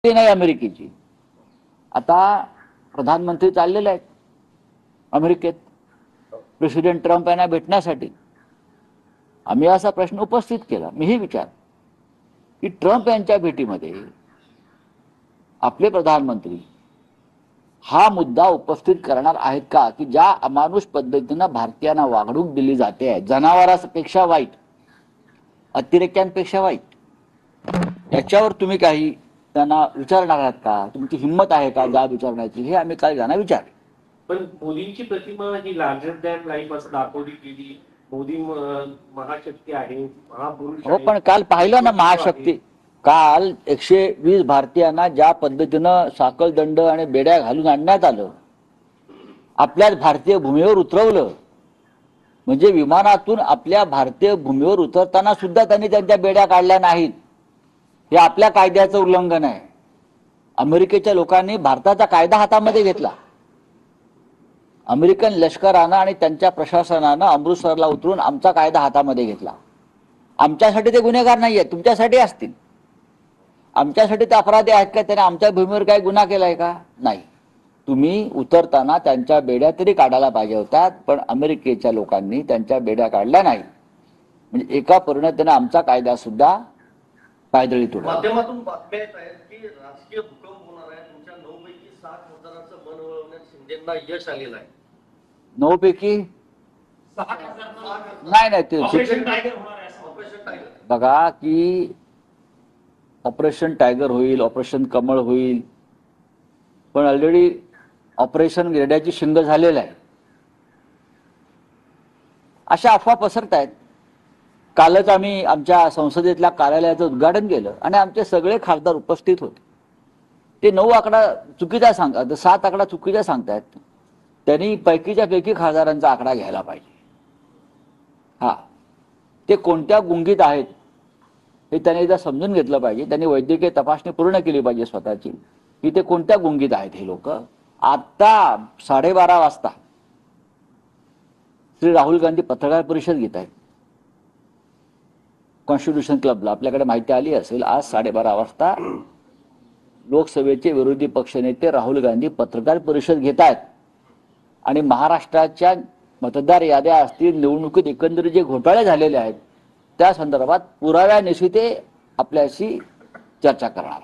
ते नाही अमेरिकेची. आता प्रधानमंत्री चाललेले आहेत अमेरिकेत प्रेसिडेंट ट्रम्प यांना भेटण्यासाठी. आम्ही असा प्रश्न उपस्थित केला, मीही विचार की ट्रम्प यांच्या भेटीमध्ये आपले प्रधानमंत्री हा मुद्दा उपस्थित करणार आहेत का की ज्या अमानुष पद्धतीनं भारतीयांना वागणूक दिली जाते आहे, जनावरांपेक्षा वाईट, अतिरेक्यांपेक्षा वाईट, याच्यावर तुम्ही काही त्यांना विचारणार आहात का? तुमची हिंमत आहे का जाब विचारण्याची? हे आम्ही काल त्यांना विचारले. पण मोदींची प्रतिमा ही लार्जर दॅन लाईफ असं दाखवली गेली. मोदी महाशक्ती आहे, महापुरुष. हो, पण काल पाहिलं ना महाशक्ती. काल 120 भारतीयांना ज्या पद्धतीनं साखळदंड आणि बेड्या घालून आणण्यात आलं, आपल्याच भारतीय भूमीवर उतरवलं, म्हणजे विमानातून आपल्या भारतीय भूमीवर उतरताना सुद्धा त्यांनी त्यांच्या बेड्या काढल्या नाहीत. हे आपल्या कायद्याचं उल्लंघन आहे. अमेरिकेच्या लोकांनी भारताचा कायदा हातामध्ये घेतला. अमेरिकन लष्करानं आणि त्यांच्या प्रशासनानं अमृतसरला उतरून आमचा कायदा हातामध्ये घेतला. आमच्यासाठी ते गुन्हेगार नाही आहेत, तुमच्यासाठी असतील. आमच्यासाठी ते अपराधी आहेत का? त्याने आमच्या भूमीवर काही गुन्हा केलाय का? नाही. तुम्ही उतरताना त्यांच्या बेड्या तरी काढायला पाहिजे होत्या, पण अमेरिकेच्या लोकांनी त्यांच्या बेड्या काढल्या नाही. म्हणजे एका परिणतीने आमचा कायदा सुद्धा पायदळी तुडला. माध्यमातून बातम्या येत आहेत की राजकीय भूकंप होणार आहे. तुमच्या 9 पैकी 7 खासदारांचं मन वळवण्यात शिंदेंना यश आलेलं आहे. 9 पैकी 6 खासदार नाही ते ऑपरेशन टायगर होणार आहे. ऑपरेशन टायगर बघा की ऑपरेशन टायगर होईल, ऑपरेशन कमळ होईल, पण ऑलरेडी ऑपरेशन गेड्याची शिंग झालेलं आहे. अशा अफवा पसरत आहेत. कालच आम्ही आमच्या संसदेतल्या कार्यालयाचं उद्घाटन केलं आणि आमचे सगळे खासदार उपस्थित होते. ते 9 आकडा चुकीचा सांगतात, 7 आकडा चुकीचा सांगतायत. त्यांनी पैकीच्या पैकी खासदारांचा आकडा घ्यायला पाहिजे. हा, ते कोणत्या गुंगीत आहेत हे त्यांनी एकदा समजून घेतलं पाहिजे. त्यांनी वैद्यकीय तपासणी पूर्ण केली पाहिजे स्वतःची, की ते कोणत्या गुंगीत आहेत हे लोक. आता 12:30 वाजता श्री राहुल गांधी पत्रकार परिषद घेत आहेत कॉन्स्टिट्यूशन क्लबला. आपल्याकडे माहिती आली असेल, आज 12:30 वाजता लोकसभेचे विरोधी पक्षनेते राहुल गांधी पत्रकार परिषद घेत आहेत आणि महाराष्ट्राच्या मतदार याद्या असतील, निवडणुकीत एकंदरीत जे घोटाळे झालेले आहेत त्या संदर्भात पुराव्यानिशी ते आपल्याशी चर्चा करणार.